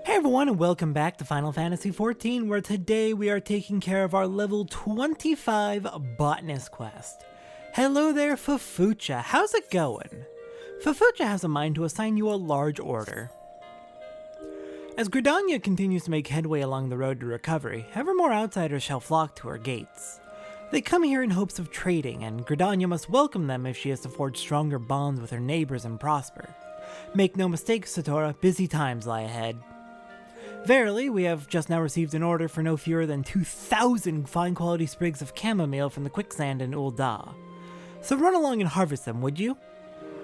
Hey everyone, and welcome back to Final Fantasy XIV, where today we are taking care of our level 25 Botanist quest. Hello there, Fufucha. How's it going? Fufucha has a mind to assign you a large order. As Gridania continues to make headway along the road to recovery, ever more outsiders shall flock to her gates. They come here in hopes of trading, and Gridania must welcome them if she is to forge stronger bonds with her neighbors and prosper. Make no mistake, Satora, busy times lie ahead. Verily, we have just now received an order for no fewer than 2,000 fine-quality sprigs of chamomile from the quicksand in Ul'dah. So run along and harvest them, would you?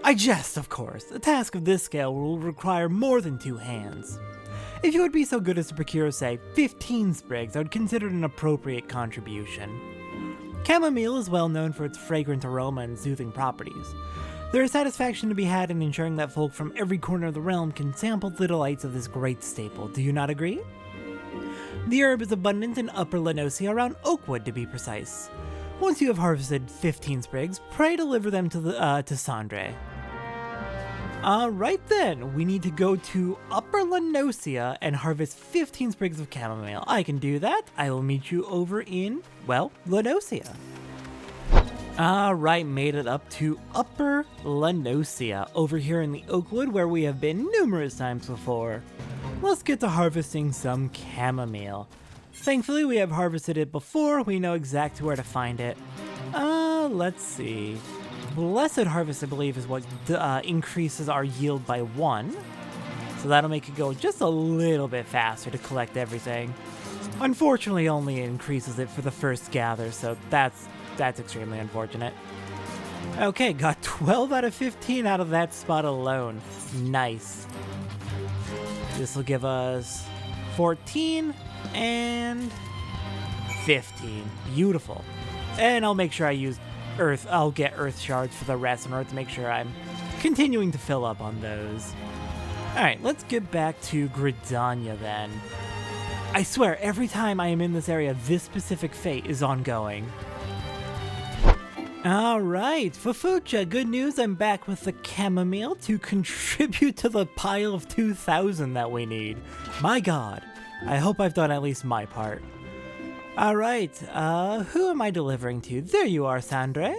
I jest, of course. A task of this scale will require more than 2 hands. If you would be so good as to procure, say, 15 sprigs, I would consider it an appropriate contribution. Chamomile is well known for its fragrant aroma and soothing properties. There is satisfaction to be had in ensuring that folk from every corner of the realm can sample the delights of this great staple, do you not agree? The herb is abundant in Upper Lenosia, around Oakwood to be precise. Once you have harvested 15 sprigs, pray deliver them to Sandre. Right then, we need to go to Upper Lenosia and harvest 15 sprigs of chamomile. I can do that. I will meet you over in, well, Lenosia. Alright, made it up to Upper Lenosia, over here in the Oakwood where we have been numerous times before. Let's get to harvesting some chamomile. Thankfully, we have harvested it before, we know exactly where to find it. Let's see. Blessed Harvest, I believe, is what increases our yield by 1. So that'll make it go just a little bit faster to collect everything. Unfortunately, only increases it for the first gather, so that's extremely unfortunate. Okay, got 12 out of 15 out of that spot alone. Nice. This will give us 14 and 15. Beautiful. And I'll make sure I use I'll get earth shards for the rest in order to make sure I'm continuing to fill up on those. Alright, let's get back to Gridania then. I swear, every time I am in this area, this specific fate is ongoing. Alright, Fufucha, good news, I'm back with the chamomile to contribute to the pile of 2,000 that we need. My god, I hope I've done at least my part. Alright, who am I delivering to? There you are, Sandre.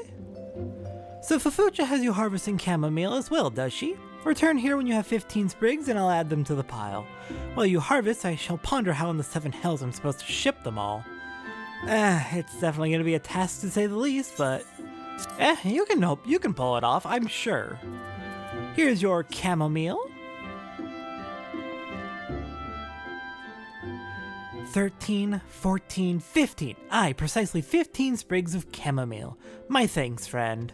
So Fufucha has you harvesting chamomile as well, does she? Return here when you have 15 sprigs and I'll add them to the pile. While you harvest, I shall ponder how in the 7 hells I'm supposed to ship them all. It's definitely going to be a task to say the least, but you can pull it off, I'm sure. Here's your chamomile. 13, 14, 15. Aye, precisely 15 sprigs of chamomile. My thanks, friend.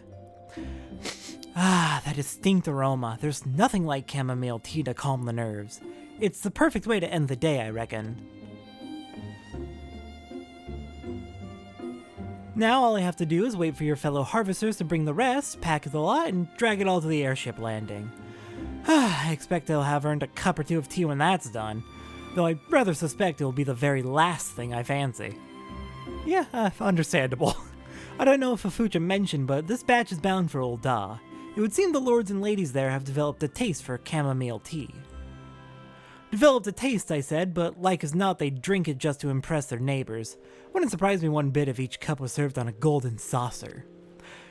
That distinct aroma. There's nothing like chamomile tea to calm the nerves. It's the perfect way to end the day, I reckon. Now all I have to do is wait for your fellow harvesters to bring the rest, pack the lot, and drag it all to the airship landing. I expect they'll have earned a cup or 2 of tea when that's done, though I rather suspect it will be the very last thing I fancy. Yeah, understandable. I don't know if Fufucha mentioned, but this batch is bound for Ul'dah. It would seem the lords and ladies there have developed a taste for chamomile tea. Developed a taste, I said, but like as not they drink it just to impress their neighbors. Wouldn't surprise me one bit if each cup was served on a golden saucer.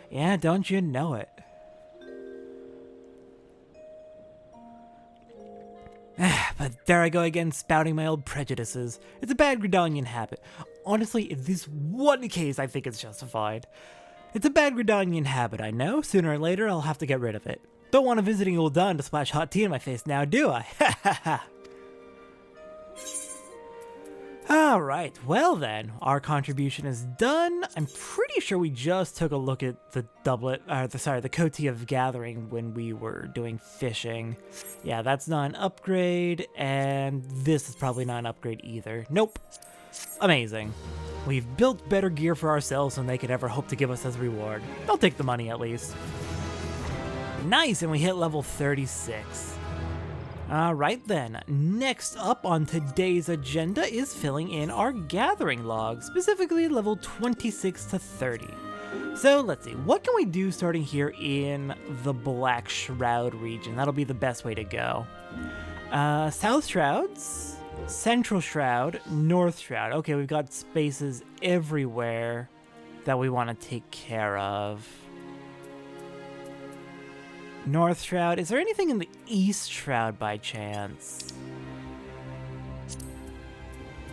Yeah, don't you know it. But there I go again, spouting my old prejudices. It's a bad Gridanian habit. Honestly, in this one case, I think it's justified. It's a bad Gridanian habit, I know. Sooner or later, I'll have to get rid of it. Don't want a visiting Ul'dah to splash hot tea in my face now, do I? Ha ha ha! Alright, well then, our contribution is done. I'm pretty sure we just took a look at the the Coty of Gathering when we were doing fishing. Yeah, that's not an upgrade, and this is probably not an upgrade either. Nope. Amazing. We've built better gear for ourselves than they could ever hope to give us as reward. I'll take the money at least. Nice, and we hit level 36. Alright then, next up on today's agenda is filling in our gathering log, specifically level 26 to 30. So let's see, what can we do starting here in the Black Shroud region? That'll be the best way to go. South Shrouds, Central Shroud, North Shroud. Okay, we've got spaces everywhere that we want to take care of. North Shroud. Is there anything in the East Shroud by chance?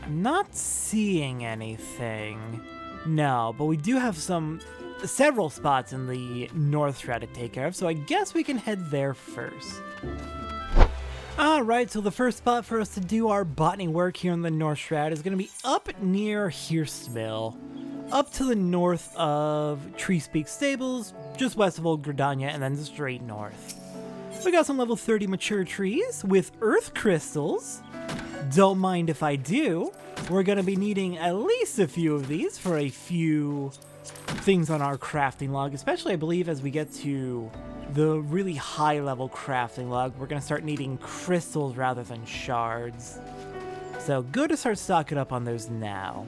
I'm not seeing anything. No, but we do have several spots in the North Shroud to take care of, so I guess we can head there first. Alright, so the first spot for us to do our botany work here in the North Shroud is going to be up near Hearsmill, up to the north of Treespeak Stables, just west of Old Gridania, and then straight north. We got some level 30 mature trees with earth crystals. Don't mind if I do. We're going to be needing at least a few of these for a few things on our crafting log, especially I believe as we get to the really high level crafting log, we're going to start needing crystals rather than shards. So good to start stocking up on those now.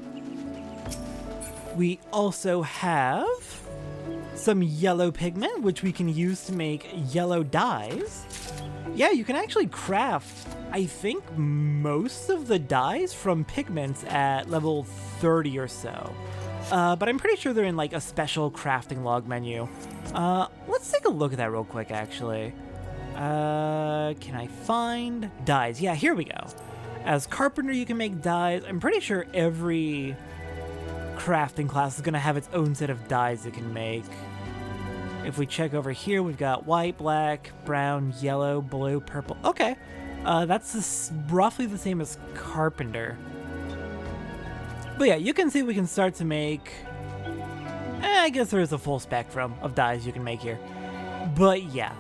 We also have some yellow pigment, which we can use to make yellow dyes. Yeah, you can actually craft, I think, most of the dyes from pigments at level 30 or so. But I'm pretty sure they're in like a special crafting log menu. Let's take a look at that real quick, actually. Can I find dyes? Yeah, here we go. As carpenter, you can make dyes. I'm pretty sure every crafting class is going to have its own set of dyes it can make. If we check over here, we've got white, black, brown, yellow, blue, purple. Okay, that's roughly the same as carpenter. But yeah, you can see we can start to make... I guess there is a full spectrum of dyes you can make here. But yeah,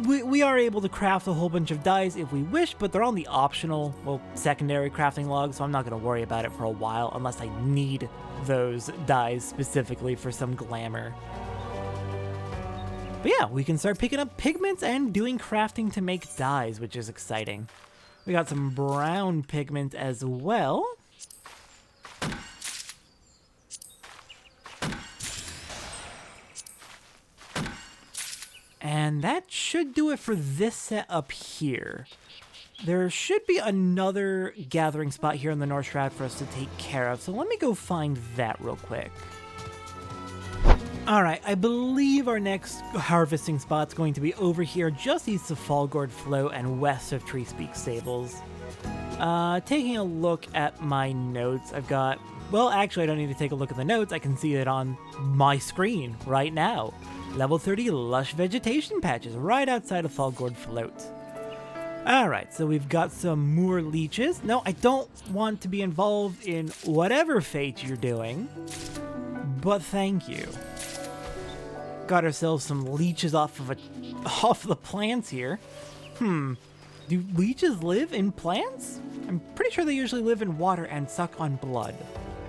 we are able to craft a whole bunch of dyes if we wish, but they're on the optional, well, secondary crafting log, so I'm not going to worry about it for a while unless I need those dyes specifically for some glamour. But yeah, we can start picking up pigments and doing crafting to make dyes, which is exciting. We got some brown pigment as well. And that should do it for this set up here. There should be another gathering spot here in the North Shroud for us to take care of, so let me go find that real quick. Alright, I believe our next harvesting spot's going to be over here just east of Fallgourd Float and west of Treespeak Stables. Taking a look at my notes, I've got... Well, actually, I don't need to take a look at the notes. I can see it on my screen right now. Level 30 lush vegetation patches right outside of Fallgourd Float. Alright, so we've got some moor leeches. No, I don't want to be involved in whatever fate you're doing, but thank you. Got ourselves some leeches off the plants here. Do leeches live in plants? I'm pretty sure they usually live in water and suck on blood.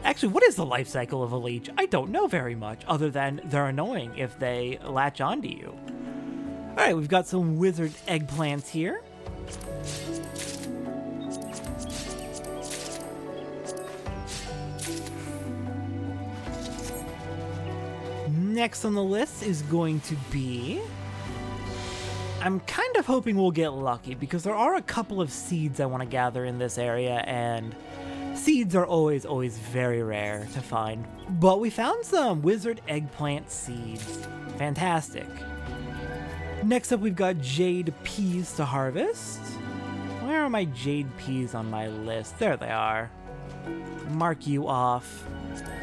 Actually, what is the life cycle of a leech? I don't know very much, other than they're annoying if they latch onto you. Alright, we've got some wizard eggplants here. Next on the list is going to be... I'm kind of hoping we'll get lucky, because there are a couple of seeds I want to gather in this area, and... seeds are always very rare to find, but we found some wizard eggplant seeds. Fantastic. Next up, we've got jade peas to harvest. Where are my jade peas on my list? There they are. Mark you off,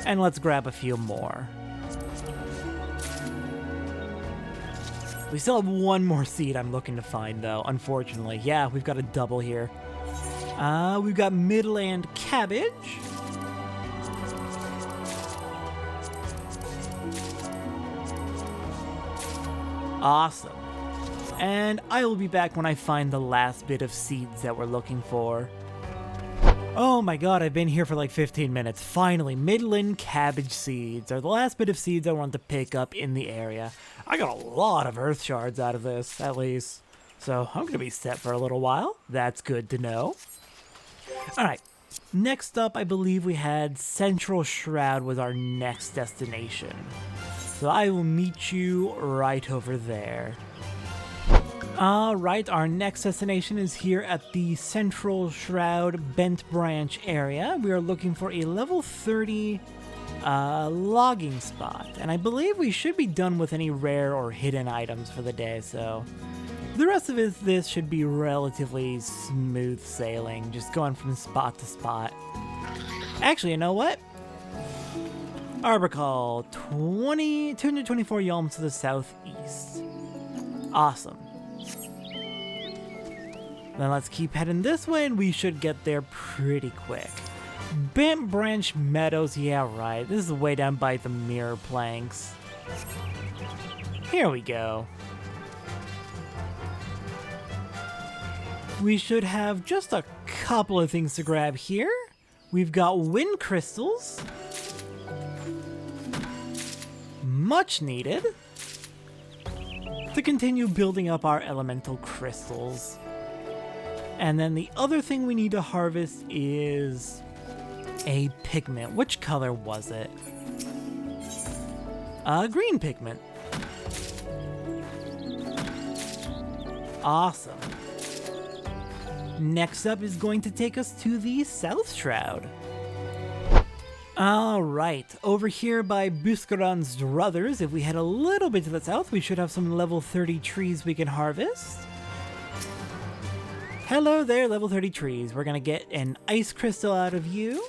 and let's grab a few more. We still have one more seed I'm looking to find, though, unfortunately. Yeah, we've got a double here. We've got Midland cabbage. Awesome. And I will be back when I find the last bit of seeds that we're looking for. Oh my god, I've been here for like 15 minutes. Finally, Midland cabbage seeds are the last bit of seeds I want to pick up in the area. I got a lot of earth shards out of this, at least. So I'm going to be set for a little while. That's good to know. Alright, next up I believe we had Central Shroud was our next destination. So I will meet you right over there. Alright, our next destination is here at the Central Shroud Bent Branch area. We are looking for a level 30 logging spot, and I believe we should be done with any rare or hidden items for the day, so the rest of this should be relatively smooth sailing, just going from spot to spot. Actually, you know what? Arbor 224 yalms to the southeast. Awesome. Then let's keep heading this way and we should get there pretty quick. Bent Branch Meadows, yeah right, this is way down by the mirror planks. Here we go. We should have just a couple of things to grab here. We've got wind crystals. Much needed. To continue building up our elemental crystals. And then the other thing we need to harvest is a pigment. Which color was it? Green pigment. Awesome. Next up is going to take us to the South Shroud. Alright, over here by Buscaron's Druthers, if we head a little bit to the south, we should have some level 30 trees we can harvest. Hello there, level 30 trees. We're gonna get an ice crystal out of you,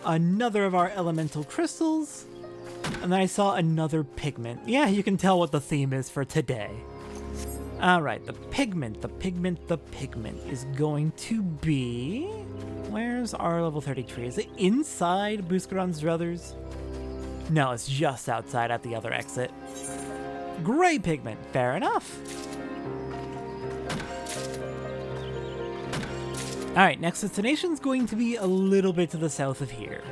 another of our elemental crystals, and then I saw another pigment. Yeah, you can tell what the theme is for today. Alright, the pigment is going to be... Where's our level 30 tree? Is it inside Buscaron's Druthers? No, it's just outside at the other exit. Gray pigment, fair enough. Alright, next destination's going to be a little bit to the south of here.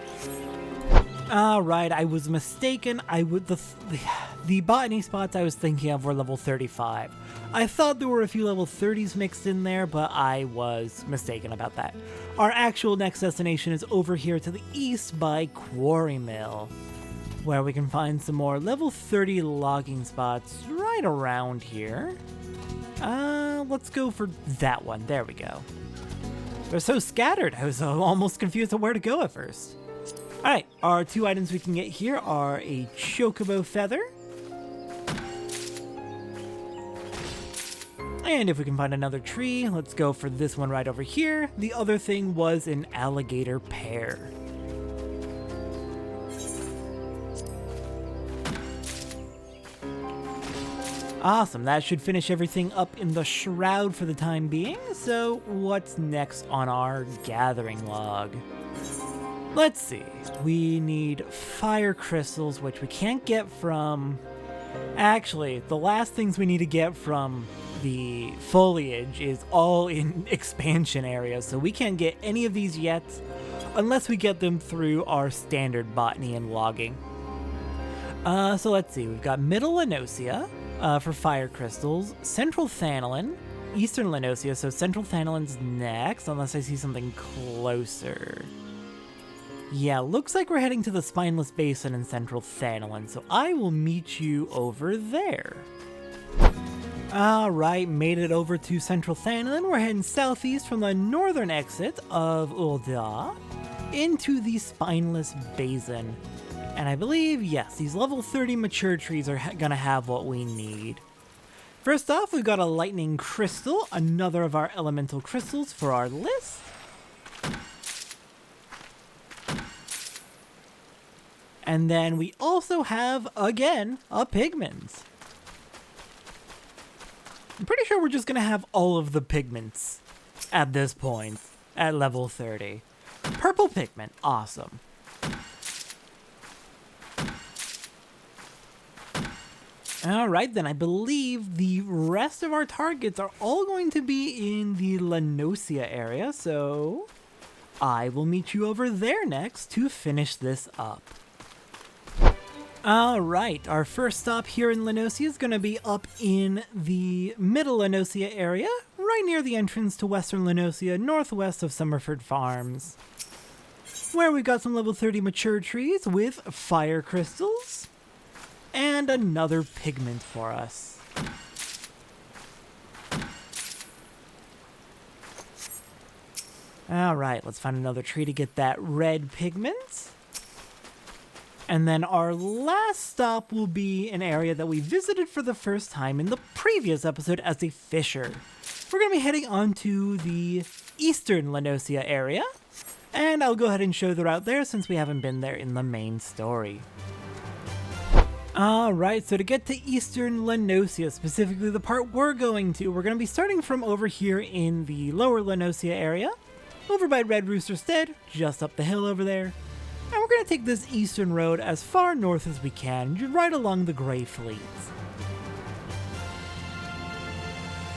Alright, I was mistaken. The botany spots I was thinking of were level 35. I thought there were a few level 30s mixed in there, but I was mistaken about that. Our actual next destination is over here to the east by Quarry Mill, where we can find some more level 30 logging spots right around here. Let's go for that one. There we go. They're so scattered, I was almost confused on where to go at first. Alright, our two items we can get here are a chocobo feather. And if we can find another tree, let's go for this one right over here. The other thing was an alligator pear. Awesome, that should finish everything up in the shroud for the time being. So what's next on our gathering log? Let's see, we need fire crystals, which we can't get from... Actually, the last things we need to get from the foliage is all in expansion areas, so we can't get any of these yet unless we get them through our standard botany and logging. So let's see, we've got Middle Lenosia for fire crystals, Central Thanalin, Eastern Lenosia, so Central Thanalin's next, unless I see something closer. Yeah, looks like we're heading to the Spineless Basin in Central Thanalin, so I will meet you over there. Alright, made it over to Central Thanalin. We're heading southeast from the northern exit of Ul'dah into the Spineless Basin. And I believe, yes, these level 30 mature trees are gonna have what we need. First off, we've got a lightning crystal, another of our elemental crystals for our list. And then we also have, again, a pigment. I'm pretty sure we're just gonna have all of the pigments at this point, at level 30. Purple pigment, awesome. Alright then, I believe the rest of our targets are all going to be in the Lenosia area, so I will meet you over there next to finish this up. Alright, our first stop here in Lenosia is going to be up in the Middle Lenosia area, right near the entrance to Western Lenosia, northwest of Summerford Farms, where we got some level 30 mature trees with fire crystals, and another pigment for us. Alright, let's find another tree to get that red pigment. And then our last stop will be an area that we visited for the first time in the previous episode as a fisher. We're going to be heading on to the eastern Lenosia area, and I'll go ahead and show the route there since we haven't been there in the main story. Alright, so to get to eastern Lenosia, specifically the part we're going to be starting from over here in the lower Lenosia area, over by Red Rooster Stead, just up the hill over there. And we're going to take this eastern road as far north as we can, right along the Grey Fleet.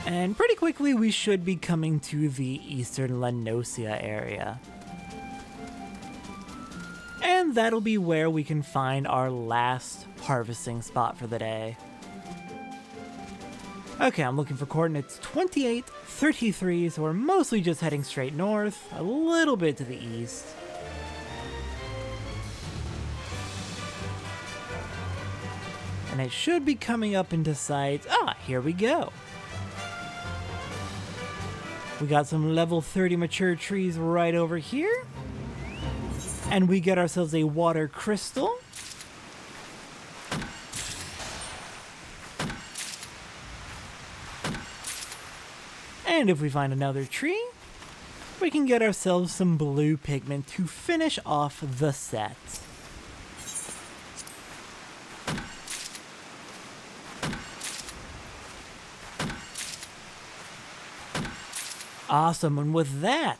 And pretty quickly we should be coming to the eastern Lenosia area. And that'll be where we can find our last harvesting spot for the day. Okay, I'm looking for coordinates 28, 33, so we're mostly just heading straight north, a little bit to the east. And it should be coming up into sight. Here we go. We got some level 30 mature trees right over here. And we get ourselves a water crystal. And if we find another tree, we can get ourselves some blue pigment to finish off the set. Awesome, and with that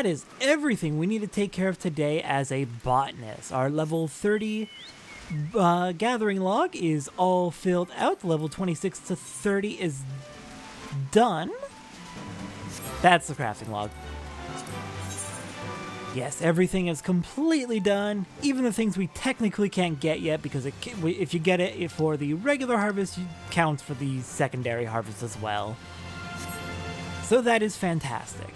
is everything we need to take care of today as a botanist. Our level 30 gathering log is all filled out. Level 26 to 30 is done. That's the crafting log. Yes, everything is completely done, even the things we technically can't get yet, because if you get it for the regular harvest, it counts for the secondary harvest as well. So that is fantastic.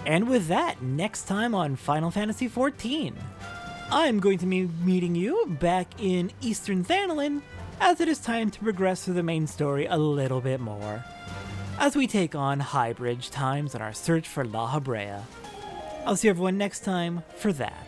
And with that, next time on Final Fantasy XIV, I'm going to be meeting you back in Eastern Thanalan, as it is time to progress through the main story a little bit more, as we take on High Bridge times on our search for La Habrea. I'll see everyone next time for that.